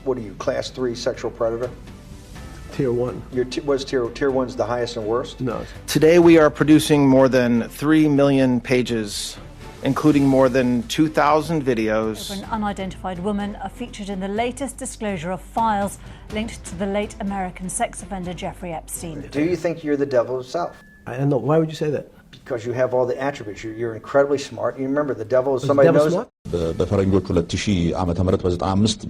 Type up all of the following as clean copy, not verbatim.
what are you, class 3 sexual predator? Tier 1. Was tier 1's the highest and worst? No. Today we are producing more than 3 million pages, including more than 2,000 videos. An unidentified woman are featured in the latest disclosure of files linked to the late American sex offender Jeffrey Epstein. Do you think you're the devil himself? I don't know. Why would you say that? Because you have all the attributes. You're incredibly smart. You remember, the devil is somebody knows. በፈረንጆቹ 2000 ዓመተ ምህረት በ95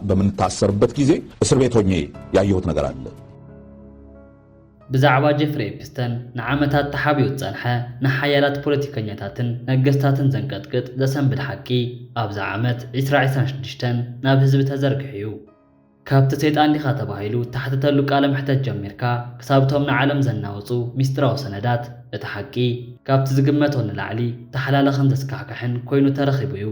በምንታሰርበት ጊዜ እስር ቤት ሆኜ ያየሁት ነገር አለ። ብዛዕባ ጀፍሪ ኤፕስተን ንዓመታት ተሓቢኡ ጸንሐ ንሓያላት ፖለቲከኛታትን ነገስታትን ዘንቀጥቅጥ ዘሰንብድ ሓቂ ኣብዛ ዓመት 2026 ናብ ህዝቢ ተዘርግሕዩ ካብቲ ሰይጣን ዲኻ ተባሂሉ ተሓተተሉ ቃለ ምሕተት ጀሚርካ ክሳብቶም ንዓለም ዘናወፁ ሚስጥራዊ ሰነዳት እቲ ሓቂ ካብቲ ዝግመቶ ንላዕሊ ተሓላለኸን ዘስካሕክሕን ኮይኑ ተረኺቡ እዩ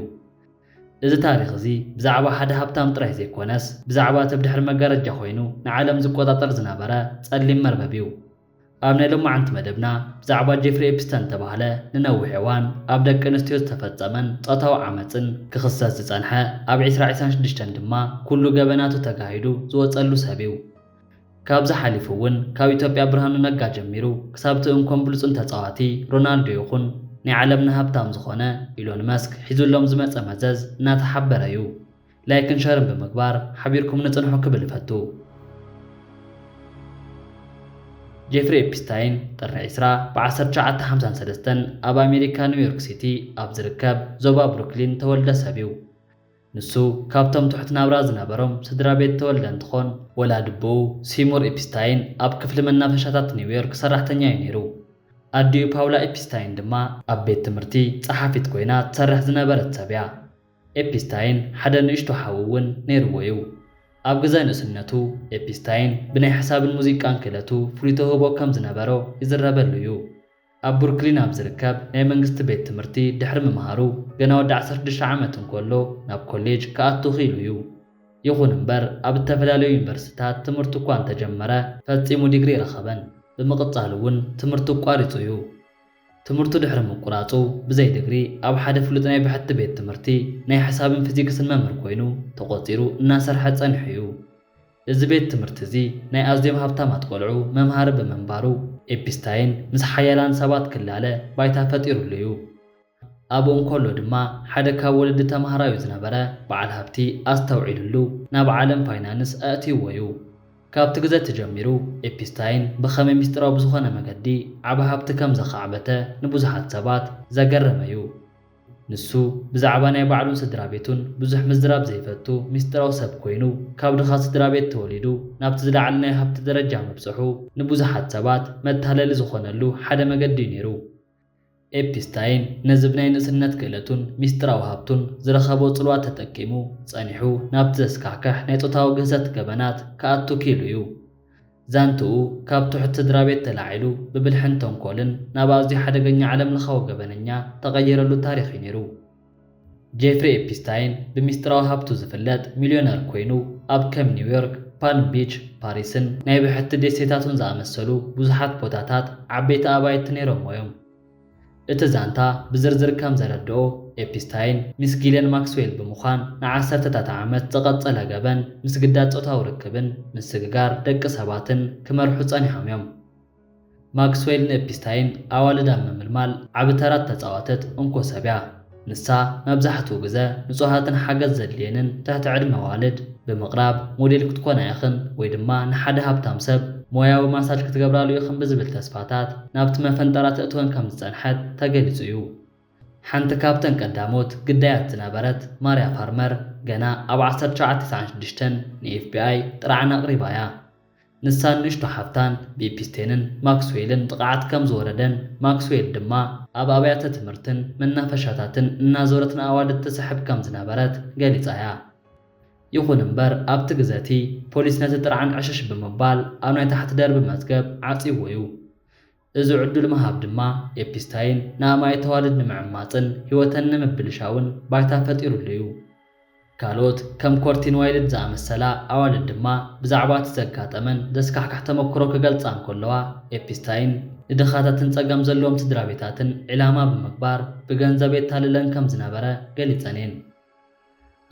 እዚ ታሪኽ እዚ ብዛዕባ ሓደ ሃብታም ጥራይ ዘይኮነስ ብዛዕባ ተብድሕሪ መጋረጃ ኮይኑ ንዓለም ዝቆጣጠር ዝነበረ ጸሊም መርበብ እዩ ኣብ ናይ ሎማዓንቲ መደብና ብዛዕባ ጀፍሪ ኤፕስተን ተባህለ ንነዊሕ እዋን ኣብ ደቂ ኣንስትዮ ዝተፈጸመን ጾታዊ ዓመፅን ክኽሰስ ዝጸንሐ ኣብ 2026 ድማ ኩሉ ገበናቱ ተጋሂዱ ዝወጸሉ ሰብ እዩ ካብዚ ሓሊፉ እውን ካብ ኢትዮጵያ ብርሃኑ ነጋ ጀሚሩ ክሳብቲ እንኮን ብሉፅን ተፃዋቲ ሮናልዶ ይኹን ናይ ዓለምና ሃብታም ዝኾነ ኢሎን መስክ ሒዙሎም ዝመፀ መዘዝ እናተሓበረ እዩ ላይክን ሸርን ብምግባር ሓቢርኩም ንጽንሑ ክብል ይፈቱ ጀፍሪ ኤፕስታይን ጥሪ 10 ብ1953 ኣብ ኣሜሪካ ኒውዮርክ ሲቲ ኣብ ዝርከብ ዞባ ብሩክሊን ተወልደ ሰብ እዩ ንሱ ካብቶም ትሑት ናብራ ዝነበሮም ስድራ ቤት ተወልደ እንትኾን ወላድቦኡ ሲሙር ኤፕስታይን ኣብ ክፍሊ መናፈሻታት ኒውዮርክ ሰራሕተኛ እዩ ነይሩ ኣዲኡ ፓውላ ኤፕስታይን ድማ ኣብ ቤት ትምህርቲ ጸሓፊት ኮይና ትሰርሕ ዝነበረት ሰብ እያ ኤፕስታይን ሓደ ንእሽቶ ሓዊ እውን ነይርዎ እዩ ኣብ ግዜ ንእስነቱ ኤፕስታይን ብናይ ሓሳብን ሙዚቃን ክእለቱ ፍሉይ ተውህቦ ከም ዝነበሮ ይዝረበሉ እዩ ኣብ ብሩክሊን ኣብ ዝርከብ ናይ መንግስቲ ቤት ትምህርቲ ድሕሪ ምምሃሩ ገና ወዲ 16 ዓመት እንከሎ ናብ ኮሌጅ ከኣቱ ኺኢሉ እዩ ይኹን እምበር ኣብ ዝተፈላለዩ ዩኒቨርሲታት ትምህርቱ እኳ እንተጀመረ ፈጺሙ ዲግሪ ረኸበን ብምቕጻል እውን ትምህርቱ ቋሪጹ እዩ ትምህርቱ ድሕሪ ምቁራጹ ብዘይ ዲግሪ ኣብ ሓደ ፍሉጥ ናይ ብሕቲ ቤት ትምህርቲ ናይ ሓሳብን ፊዚክስን መምህር ኮይኑ ተቖጺሩ እናሰርሐ ጸኒሑ እዩ እዚ ቤት ትምህርቲ እዚ ናይ ኣዝዮም ሃብታማት ቆልዑ መምሃሪ ብምንባሩ ኤፕስታይን ምስ ሓያላን ሰባት ክላለ ባይታ ፈጢሩሉ እዩ ኣብኡ እንከሎ ድማ ሓደ ካብ ወለዲ ተምሃራዩ ዝነበረ በዓል ሃብቲ ኣስተውዒሉሉ ናብ ዓለም ፋይናንስ ኣእትይዎ እዩ ካብቲ ግዜ ተጀሚሩ ኤፕስታይን ብኸመይ ሚስጥራዊ ብዝኾነ መገዲ ዓብ ሃብቲ ከም ዘኻዕበተ ንብዙሓት ሰባት ዘገረመ እዩ ንሱ ብዛዕባ ናይ ባዕሉን ስድራ ቤቱን ብዙሕ ምዝራብ ዘይፈቱ ሚስጥራዊ ሰብ ኮይኑ ካብ ድኻ ስድራ ቤት ተወሊዱ ናብቲ ዝለዓለ ናይ ሃብቲ ደረጃ መብፅሑ ንብዙሓት ሰባት መታለሊ ዝኾነሉ ሓደ መገዲ ነይሩ ኤፕስታይን ነዚ ብናይ ንእስነት ክእለቱን ሚስጥራዊ ሃብቱን ዝረኸቦ ጽልዋ ተጠቂሙ ጸኒሑ ናብቲ ዘስካሕክሕ ናይ ጾታዊ ግህሰት ገበናት ከኣቱ ኪኢሉ እዩ ዛንትኡ ካብ ትሑት ስድራ ቤት ተላዒሉ ብብልሕን ተንኮልን ናብ ኣዝዩ ሓደገኛ ዓለም ለኻዊ ገበነኛ ተቐይረሉ ታሪኽ እዩ ነይሩ ጀፍሪ ኤፕስታይን ብሚስጥራዊ ሃብቱ ዝፍለጥ ሚልዮነር ኮይኑ ኣብ ከም ኒውዮርክ ፓልም ቢች ፓሪስን ናይ ብሕቲ ደሴታቱን ዝኣመሰሉ ብዙሓት ቦታታት ዓበይቲ ኣባይቲ ነይሮሞ እዮም እቲ ዛንታ ብዝርዝር ከም ዘረድኦ ኤፕስታይን ምስ ጊሌን ማክስዌል ብምዃን ን10ታት ዓመት ዝቐጸለ ገበን ምስ ግዳድ ጾታዊ ርክብን ምስግጋር ደቂ ሰባትን ክመርሑ ጸኒሖም እዮም ማክስዌል ንኤፕስታይን ኣዋልዳ ምምልማል ዓብተራት ተጻዋተት እንኮ ሰብ እያ ንሳ መብዛሕትኡ ግዜ ንጹሃትን ሓገዝ ዘድልየንን ትሕቲ ዕድመ ዋልድ ብምቕራብ ሞዴል ክትኮና ኢኽን ወይ ድማ ንሓደ ሃብታም ሰብ ሞያዊ ማሳጅ ክትገብራሉ ኢኽን ብዝብል ተስፋታት ናብቲ መፈንጠራት እትወን ከም ዝጸንሐት ተገሊጹ እዩ ሓንቲ ካብተን ቀዳሞት ግዳያት ዝነበረት ማርያ ፋርመር ገና ኣብ 1996 ንኤፍቢኣይ ጥራዕና ኣቕሪባ እያ ንሳ ንእሽቶ ሓፍታን ብኤፕስታይንን ማክስዌልን ጥቕዓት ከም ዝወረደን ማክስዌል ድማ ኣብ ኣብያተ ትምህርትን መናፈሻታትን እናዞረት ንኣዋልድ ትስሕብ ከም ዝነበረት ገሊጻ እያ ይኹን እምበር ኣብቲ ግዜቲ ፖሊስ ነቲ ጥርዓን ዕሸሽ ብምባል ኣብ ናይ ታሕቲ ደርቢ መዝገብ ዓፂዎ እዩ እዚ ዕዱል ምሃብ ድማ ኤፕስታይን ንኣማይ ተዋልድ ንምዕማፅን ህይወተን ንምብልሻውን ባይታ ፈጢሩሉ እዩ ካልኦት ከም ኮርቲን ዋይልድ ዝኣመሰላ ኣዋልድ ድማ ብዛዕባ እቲ ዘጋጠመን ዘስካሕካሕ ተመክሮ ክገልጻ እንከለዋ ኤፕስታይን ንድኻታትን ጸገም ዘለዎም ስድራ ቤታትን ዕላማ ብምግባር ብገንዘብ የታልለን ከም ዝነበረ ገሊጸን እየን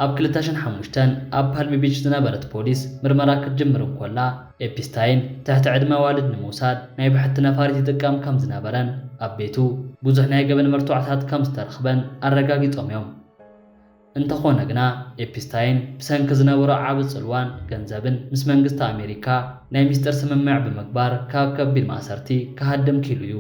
ኣብ 2005 ኣብ ፓልሚ ቢች ዝነበረት ፖሊስ ምርመራ ክትጅምር እንኮላ ኤፕስታይን ትሕቲ ዕድመ ዋልድ ንምውሳድ ናይ ብሕቲ ነፋሪት ይጥቀም ከም ዝነበረን ኣብ ቤቱ ብዙሕ ናይ ገበን መርትዖታት ከም ዝተረኽበን ኣረጋጊፆም እዮም። እንተኾነ ግና ኤፕስታይን ብሰንኪ ዝነበሮ ዓብ ጽልዋን ገንዘብን ምስ መንግስቲ ኣሜሪካ ናይ ሚስጥር ስምምዕ ብምግባር ካብ ከቢድ ማእሰርቲ ክሃድም ኪሉ እዩ።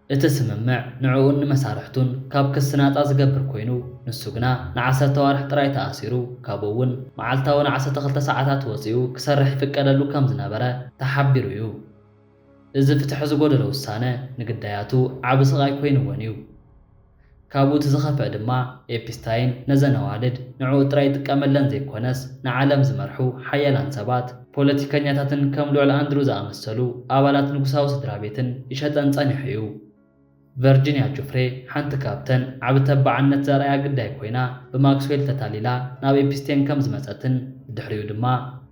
እቲ ስምምዕ ንዕኡን ንመሳርሕቱን ካብ ክስ ናፃ ዝገብር ኮይኑ ንሱ ግና ን10 ወርሕ ጥራይ ተኣሲሩ ካብኡ እውን መዓልታዊ 12 ሰዓታት ወፂኡ ክሰርሕ ይፍቀደሉ ከም ዝነበረ ተሓቢሩ እዩ። እዚ ፍትሒ ዝጎደሎ ውሳነ ንግዳያቱ ዓብ ስቓይ ኮይኑዎን እዩ። ካብኡ እቲ ዝኸፍአ ድማ ኤፕስታይን ነዘን ኣዋልድ ንዕኡ ጥራይ ይጥቀመለን ዘይኮነስ ንዓለም ዝመርሑ ሓያላን ሰባት ፖለቲከኛታትን ከም ልዑል ኣንድሩ ዝኣመሰሉ ኣባላት ንጉሳዊ ስድራ ቤትን ይሸጠን ጸኒሑ እዩ። ቨርጂኒያ ጆፍሬ ሓንቲ ካብተን ዓብ ተባዓነት ዘርኣያ ግዳይ ኮይና ብማክስዌል ተታሊላ ናብ ኤፕስታይን ከም ዝመፀትን ብድሕሪኡ ድማ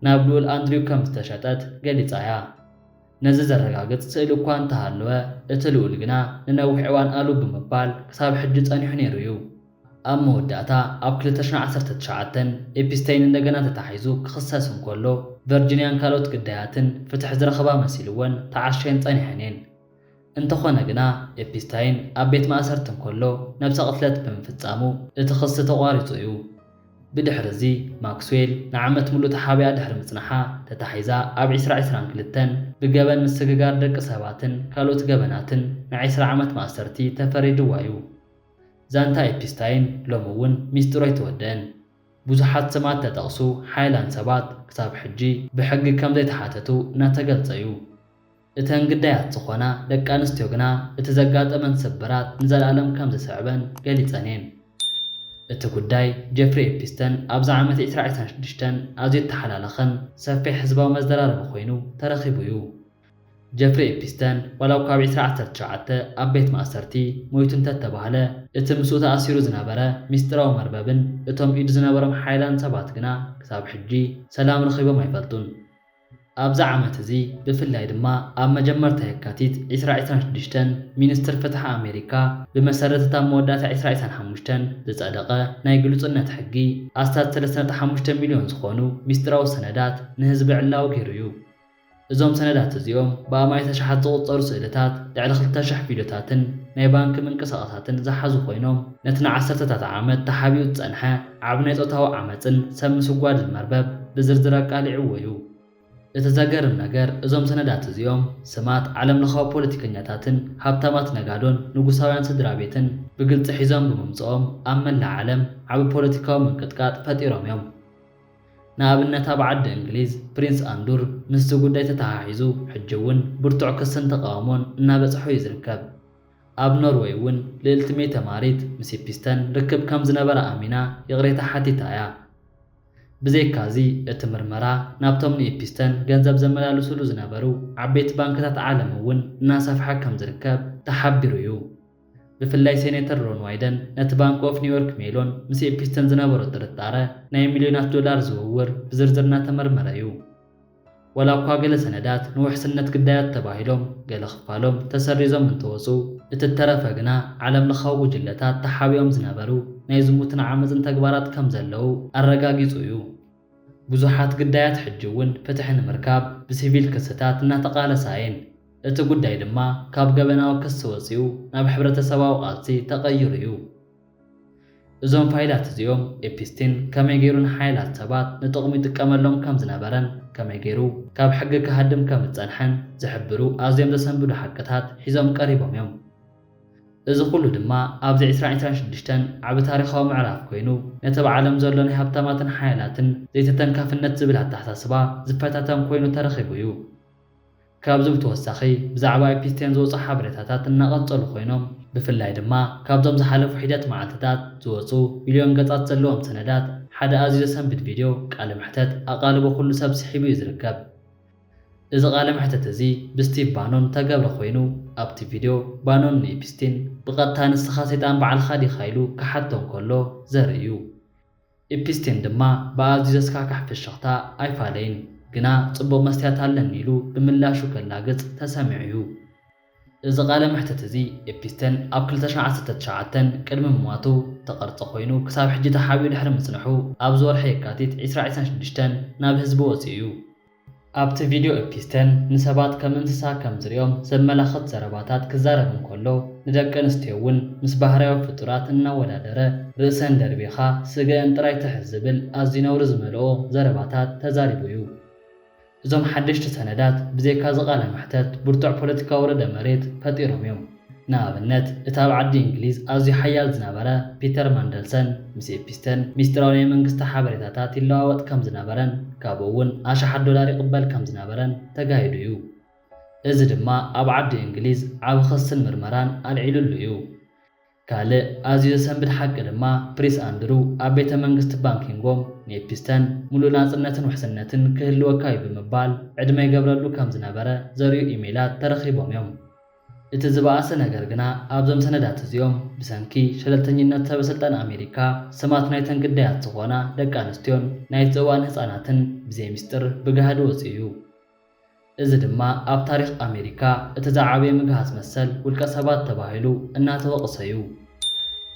ናብ ልዑል ኣንድሩ ከም ዝተሸጠት ገሊፃ እያ። ነዚ ዘረጋግፅ ስእሊ እኳ እንተሃለወ እቲ ልዑል ግና ንነዊሕ እዋን ኣሉ ብምባል ክሳብ ሕጂ ጸኒሑ ነይሩ እዩ። ኣብ መወዳእታ ኣብ 2019 ኤፕስታይን እንደገና ተታሒዙ ክኽሰስ እንከሎ ቨርጂኒያን ካልኦት ግዳያትን ፍትሒ ዝረኸባ መሲልወን ተዓሸየን ጸኒሐን እየን። እንተኾነ ግና ኤፕስታይን ኣብ ቤት ማእሰርቲ እንከሎ ነብሰ ቅትለት ብምፍጻሙ እቲ ክስ ተቋሪጹ እዩ። ብድሕሪ እዚ ማክስዌል ንዓመት ሙሉእ ተሓብያ ድሕሪ ምጽናሓ ተታሒዛ ኣብ 2022 ብገበን ምስግጋር ደቂ ሰባትን ካልኦት ገበናትን ን10 ዓመት ማእሰርቲ ተፈሪድዋ እዩ። ዛንታ ኤፕስታይን ሎሚ እውን ሚስጥሩ ኣይተወድአን። ብዙሓት ስማት ተጠቕሱ ሓይላን ሰባት ክሳብ ሕጂ ብሕጊ ከም ዘይተሓተቱ እናተገልጸ እዩ። እተን ግዳያት ዝኾና ደቂ ኣንስትዮ ግና እቲ ዘጋጠመን ስብራት ንዘለኣለም ከም ዝስዕበን ገሊፀን እየን። እቲ ጉዳይ ጀፍሪ ኤፕስታይን ኣብዛ ዓመት 2026 ኣዝዩ ተሓላለኸን ሰፊሕ ህዝባዊ መዘራረቢ ኮይኑ ተረኺቡ እዩ። ጀፍሪ ኤፕስታይን ዋላ እኳ ኣብ 2019 ኣብ ቤት ማእሰርቲ ሞይቱ እንተተባህለ እቲ ምስኡ ተኣሲሩ ዝነበረ ሚስጥራዊ መርበብን እቶም ኢድ ዝነበሮም ሓይላን ሰባት ግና ክሳብ ሕጂ ሰላም ረኺቦም ኣይፈልጡን። ኣብዛ ዓመት እዚ ብፍላይ ድማ ኣብ መጀመርታ የካቲት 2026 ሚኒስትር ፍትሒ ኣሜሪካ ብመሰረት እታ መወዳእታ 2025 ዝጸደቐ ናይ ግሉጽነት ሕጊ ኣስታት 3.5 ሚልዮን ዝኾኑ ሚስጥራዊ ሰነዳት ንህዝቢ ዕላው ገይሩ እዩ። እዞም ሰነዳት እዚኦም ብኣማይ ተሽሓት ዝቑጸሩ ስእልታት ልዕሊ 2,000 ቪድዮታትን ናይ ባንኪ ምንቅስቓሳትን ዝሓዙ ኮይኖም ነቲ ን10ታት ዓመት ተሓቢኡ ዝጸንሐ ዓብ ናይ ጾታዊ ዓመፅን ሰብ ምስጓድን መርበብ ብዝርዝር ኣቃሊዕዎ እዩ። እቲ ዘገርም ነገር እዞም ሰነዳት እዚኦም ስማት ዓለም ለኻዊ ፖለቲከኛታትን ሃብታማት ነጋዶን ንጉሳውያን ስድራ ቤትን ብግልፂ ሒዞም ብምምፅኦም ኣብ መላእ ዓለም ዓብ ፖለቲካዊ ምንቅጥቃጥ ፈጢሮም እዮም። ንኣብነት ኣብ ዓዲ እንግሊዝ ፕሪንስ ኣንዱር ምስቲ ጉዳይ ተተሓሒዙ ሕጂ እውን ብርቱዕ ክስን ተቃውሞን እናበፅሑ እዩ ዝርከብ። ኣብ ኖርዌይ እውን ልዕልቲ ሜይ ተማሪት ምስ ኤፕስታይን ርክብ ከም ዝነበረ ኣሚና ይቕሬታ ሓቲታ እያ። ብዘይካዚ እቲ ምርመራ ናብቶም ንኤፕስታይን ገንዘብ ዘመላልሱሉ ዝነበሩ ዓበይቲ ባንክታት ዓለም እውን እናሰፍሐ ከም ዝርከብ ተሓቢሩ እዩ። ብፍላይ ሴኔተር ሮን ዋይደን ነቲ ባንክ ኦፍ ኒውዮርክ ሜሎን ምስ ኤፕስታይን ዝነበሮ ጥርጣረ ናይ ሚልዮናት ዶላር ዝውውር ብዝርዝር እናተመርመረ እዩ። ዋላ እኳ ገለ ሰነዳት ንውሕስነት ግዳያት ተባሂሎም ገለ ክፋሎም ተሰሪዞም እንትወፁ እቲ ተረፈ ግና ዓለም ለኻዊ ጉጅለታት ተሓቢኦም ዝነበሩ ናይ ዝሙትን ዓመፅን ተግባራት ከም ዘለው ኣረጋጊጹ እዩ። ብዙሓት ግዳያት ሕጂ እውን ፍትሒ ንምርካብ ብሲቪል ክስታት እናተቃለሳ እየን። እቲ ጉዳይ ድማ ካብ ገበናዊ ክስ ወፂኡ ናብ ሕብረተሰባዊ ቃልሲ ተቐይሩ እዩ። እዞም ፋይላት እዚኦም ኤፕስታይን ከመይ ገይሩ ንሓይላት ሰባት ንጥቕሚ ይጥቀመሎም ከም ዝነበረን ከመይ ገይሩ ካብ ሕጊ ክሃድም ከም ዝጸንሐን ዝሕብሩ ኣዝዮም ዘሰንብዱ ሓቅታት ሒዞም ቀሪቦም እዮም። እዚ ኩሉ ድማ ኣብዚ 2026 ዓብ ታሪኻዊ ምዕራፍ ኮይኑ ነቲ ብዓለም ዘሎ ናይ ሃብታማትን ሓይላትን ዘይተተንካፍነት ዝብል ኣተሓሳስባ ዝፈታተም ኮይኑ ተረኺቡ እዩ። ካብዚ ብተወሳኺ ብዛዕባ ኤፕስታይን ዝወፁ ሓበሬታታት እናቐጸሉ ኮይኖም ብፍላይ ድማ ካብዞም ዝሓለፉ ሒደት መዓልትታት ዝወፁ ሚልዮን ገጻት ዘለዎም ሰነዳት ሓደ ኣዝዩ ዘሰንብድ ቪድዮ ቃለ ምሕተት ኣቓልቦ ኩሉ ሰብ ስሒቡ እዩ ዝርከብ። እዚ ቃለ ምሕተት እዚ ብስቲቭ ባኖን ተገብረ ኮይኑ ኣብቲ ቪድዮ ባኖን ንኤፕስታይን ብቐጥታ ንስኻ ሰይጣን በዓልኻ ዲኻ ኢሉ ክሓቶ እንከሎ ዘርኢ እዩ። ኤፕስታይን ድማ ብኣዝዩ ዘስካሕካሕ ፍሽኽታ ኣይፋለይን ግና ጽቡቕ መስትያት ኣለኒ ኢሉ ብምላሹ ከላግጽ ተሰሚዑ እዩ። እዚ ቃለ መሕተት እዚ ኤፕስቲን ኣብ 2019 ቅድሚ ምሟቱ ተቐርጸ ኮይኑ ክሳብ ሕጂ ተሓቢኡ ድሕሪ ምጽንሑ ኣብ ዝወርሒ የካቲት 2026 ናብ ህዝቢ ወፂኡ እዩ። ኣብቲ ቪድዮ ኤፕስቲን ንሰባት ከም እንስሳ ከም ዝርኦም ዘመላኽት ዘረባታት ክዛረብ እንከሎ ንደቂ ኣንስትዮ እውን ምስ ባህርያዊ ፍጡራት እናወዳደረ ርእሰን ደርቢኻ ስገአን ጥራይ ትሕዝ ዝብል ኣዝዩ ነውሪ ዝመልኦ ዘረባታት ተዛሪቡ እዩ። እዞም ሓደሽቲ ሰነዳት ብዘይካ ዝቃለ መሕተት ብርቱዕ ፖለቲካዊ ርደ መሬት ፈጢሮም እዮም። ንኣብነት እቲ ኣብ ዓዲ እንግሊዝ ኣዝዩ ሓያል ዝነበረ ፒተር ማንደልሰን ምስ ኤፕስቲን ሚስጥራዊ ናይ መንግስቲ ሓበሬታታት ይለዋወጥ ከም ዝነበረን ካብኡ እውን $10,000 ይቕበል ከም ዝነበረን ተጋሂዱ እዩ። እዚ ድማ ኣብ ዓዲ እንግሊዝ ዓብ ክስን ምርመራን ኣልዒሉሉ እዩ። ካልእ ኣዝዩ ዘሰንብድ ሓቂ ድማ ፕሪስ ኣንድሩ ኣብ ቤተ መንግስቲ ባንኪንጎም ንኤፕስቲን ሙሉእ ናጽነትን ውሕስነትን ክህልወካ እዩ ብምባል ዕድመ ይገብረሉ ከም ዝነበረ ዘርእዩ ኢሜይላት ተረኺቦም እዮም። እቲ ዝበኣሰ ነገር ግና ኣብዞም ሰነዳት እዚኦም ብሰንኪ ሸለልተኝነት ሰበስልጣን ኣሜሪካ ስማት ናይተን ግዳያት ዝኾና ደቂ ኣንስትዮን ናይቲ እዋን ህፃናትን ብዘይ ምስጢር ብገሃድ ወፂኡ እዩ። እዚ ድማ ኣብ ታሪኽ ኣሜሪካ እቲ ዝዓበየ ምግሃዝ መሰል ውልቀ ሰባት ተባሂሉ እናተወቕሰ እዩ።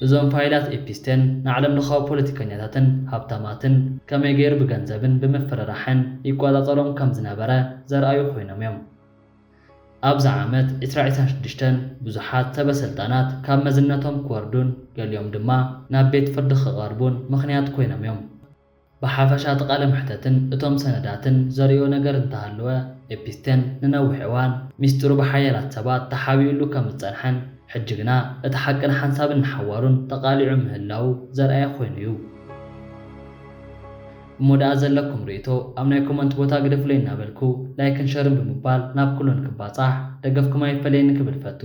እዞም ፋይላት ኤፕስቲን ንዓለም ለኻዊ ፖለቲከኛታትን ሃብታማትን ከመይ ገይሩ ብገንዘብን ብምፍርራሕን ይቆጻጸሮም ከም ዝነበረ ዘርኣዩ ኮይኖም እዮም። ኣብዚ ዓመት 2026 ብዙሓት ሰበስልጣናት ካብ መዝነቶም ክወርዱን ገሊኦም ድማ ናብ ቤት ፍርዲ ክቐርቡን ምኽንያት ኮይኖም እዮም። ብሓፈሻ ቃለ መሕተትን እቶም ሰነዳትን ዘርእዮ ነገር እንተሃለወ ኤፕስቲን ንነዊሕ እዋን ሚስጥሩ ብሓያላት ሰባት ተሓቢኡሉ ከም ዝጸንሐን ሕጂ ግና እቲ ሓቅን ሓንሳብን ንሓዋሩን ተቓሊዑ ምህላው ዘርኣየ ኮይኑ እዩ። እሞዳኣ ዘለኩም ርእቶ ኣብ ናይ ኮመንት ቦታ ግደፍለይ እናበልኩ ላይክን ሸርን ብምባል ናብ ኩሉን ክባጻሕ ደገፍኩም ኣይፈለይኒ ክብል ፈቱ።